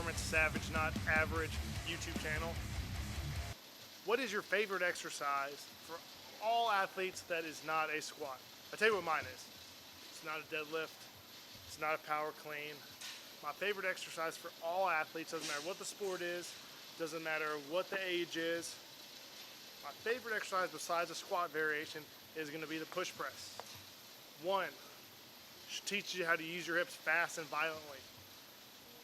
performance savage, not average YouTube channel. What is your favorite exercise for all athletes that is not a squat? I'll tell you what mine is. It's not a deadlift. It's not a power clean. My favorite exercise for all athletes, doesn't matter what the sport is, doesn't matter what the age is. My favorite exercise besides a squat variation is going to be the push press. One, teaches you how to use your hips fast and violently.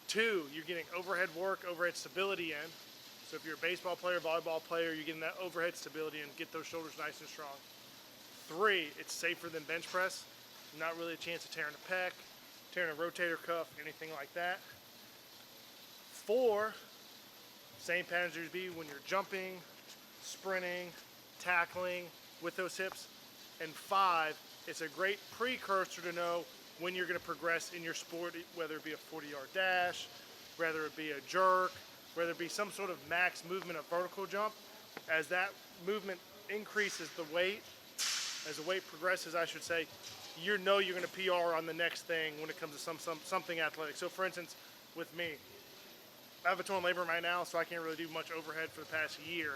Two, you're getting overhead work, overhead stability in. So if you're a baseball player, volleyball player, you're getting that overhead stability and get those shoulders nice and strong. Three, it's safer than bench press. Not really a chance of tearing a pec, tearing a rotator cuff, anything like that. Four, same patterns as be when you're jumping, sprinting, tackling with those hips. And five, it's a great precursor to know when you're going to progress in your sport, whether it be a 40-yard dash, whether it be a jerk, whether it be some sort of max movement of vertical jump. As that movement increases the weight, as the weight progresses, I should say, you know you're going to PR on the next thing when it comes to something athletic. So for instance, with me, I have a torn labrum right now, so I can't really do much overhead for the past year.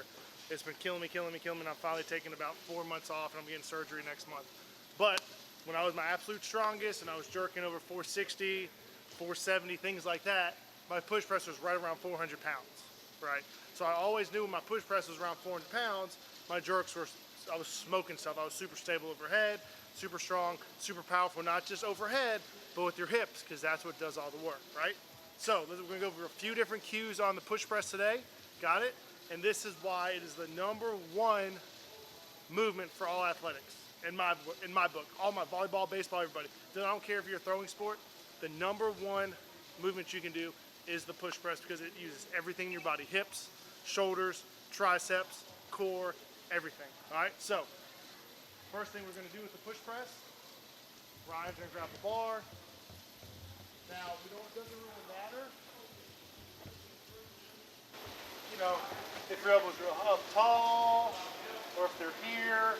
It's been killing me, and I'm finally taking about 4 months off, and I'm getting surgery next month. But when I was my absolute strongest and I was jerking over 460, 470, things like that, my push press was right around 400 pounds, right? So I always knew when my push press was around 400 pounds, my jerks were, I was smoking stuff. I was super stable overhead, super strong, super powerful, not just overhead, but with your hips, because that's what does all the work, right? So we're going to go over a few different cues on the push press today. Got it? And this is why it is the #1 movement for all athletics in my book. All my volleyball, baseball, everybody. I don't care if you're a throwing sport. The #1 movement you can do is the push press because it uses everything in your body: hips, shoulders, triceps, core, everything. All right. So first thing we're going to do with the push press, Ryan's going to grab the bar. Now it doesn't really matter, you know, if your elbows are up tall or if they're here,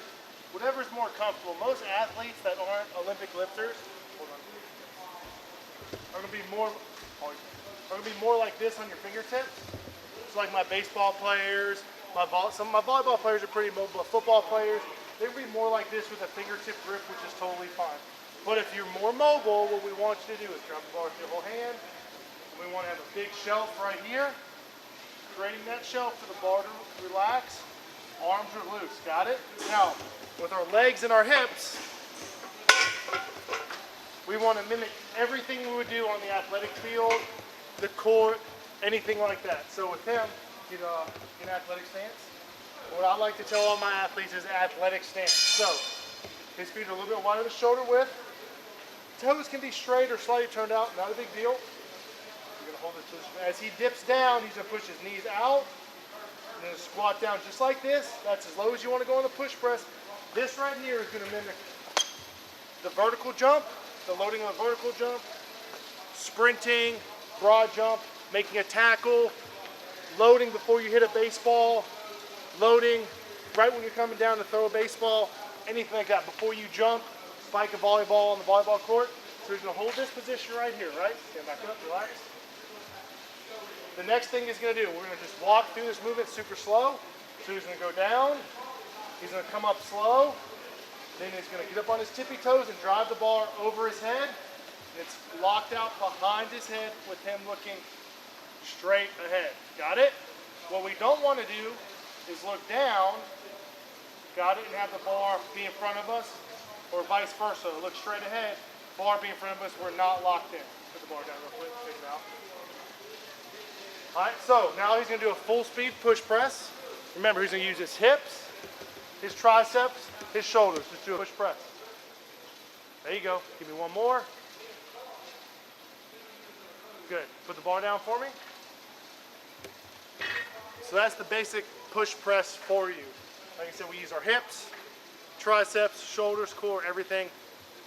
whatever's more comfortable. Most athletes that aren't Olympic lifters, are going to be more like this on your fingertips. It's like my baseball players, some of my volleyball players are pretty mobile, but football players, they're going to be more like this with a fingertip grip, which is totally fine. But if you're more mobile, what we want you to do is grab the bar with your whole hand. We want to have a big shelf right here, creating that shelf for the bar to relax. Arms are loose, got it? Now, with our legs and our hips, we want to mimic everything we would do on the athletic field, the court, anything like that. So with him, get an athletic stance. What I like to tell all my athletes is athletic stance. So his feet are a little bit wider than shoulder width. Toes can be straight or slightly turned out, not a big deal. You're gonna hold this position. As he dips down, he's gonna push his knees out. And then squat down just like this. That's as low as you want to go on the push press. This right here is gonna mimic the vertical jump, the loading of the vertical jump, sprinting, broad jump, making a tackle, loading before you hit a baseball, loading right when you're coming down to throw a baseball, anything like that. Before you jump, spike a volleyball on the volleyball court. So he's going to hold this position right here, right? Stand back up, relax. The next thing he's going to do, we're going to just walk through this movement super slow. So he's going to go down, he's going to come up slow, then he's going to get up on his tippy toes and drive the bar over his head. It's locked out behind his head with him looking straight ahead. Got it? What we don't want to do is look down, got it, and have the bar be in front of us, or vice versa. Look straight ahead, bar be in front of us, we're not locked in. Put the bar down real quick, take it out. All right, so now he's gonna do a full speed push press. Remember, he's gonna use his hips, his triceps, his shoulders. Just do a push press. There you go, give me one more. Good, put the bar down for me. So that's the basic push press for you. Like I said, we use our hips, triceps, shoulders, core, everything.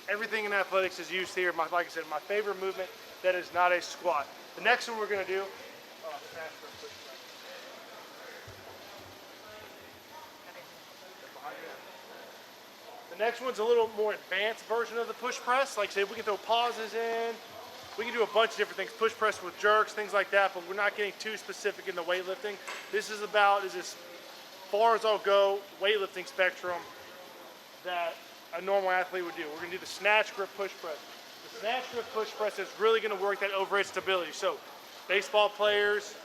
Everything in athletics is used here. Like I said, my favorite movement that is not a squat. The next one we're going to do, snatch for a push press. The next one's a little more advanced version of the push press. Like I said, we can throw pauses in, We can do a bunch of different things, push press with jerks, things like that, but we're not getting too specific in the weightlifting. This is about as far as I'll go weightlifting spectrum that a normal athlete would do. We're gonna do the snatch grip push press. The snatch grip push press is really gonna work that overhead stability. So baseball players,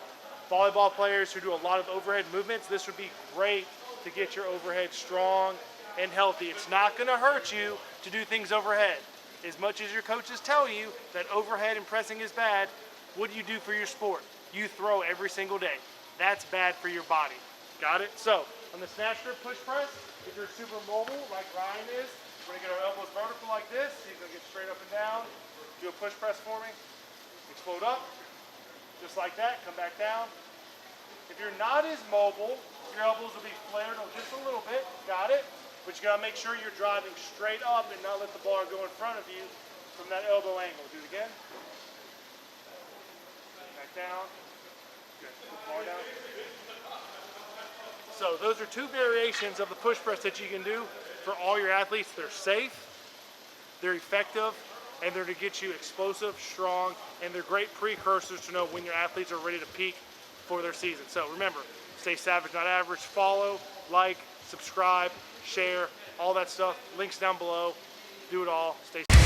volleyball players who do a lot of overhead movements, this would be great to get your overhead strong and healthy. It's not gonna hurt you to do things overhead. As much as your coaches tell you that overhead and pressing is bad, what do you do for your sport? You throw every single day. That's bad for your body. Got it? So on the snatch grip push press, if you're super mobile like Ryan is, we're gonna get our elbows vertical like this. He's gonna get straight up and down. Do a push press for me. Explode up, just like that, come back down. If you're not as mobile, your elbows will be flared just a little bit. Got it? But you gotta make sure you're driving straight up and not let the bar go in front of you from that elbow angle. Do it again. Back down. Good. Put the bar down. So those are two variations of the push press that you can do for all your athletes. They're safe, they're effective, and they're to get you explosive, strong, and they're great precursors to know when your athletes are ready to peak for their season. So remember, stay savage, not average. Follow, like, subscribe, share, all that stuff. Links down below. Do it all. Stay safe.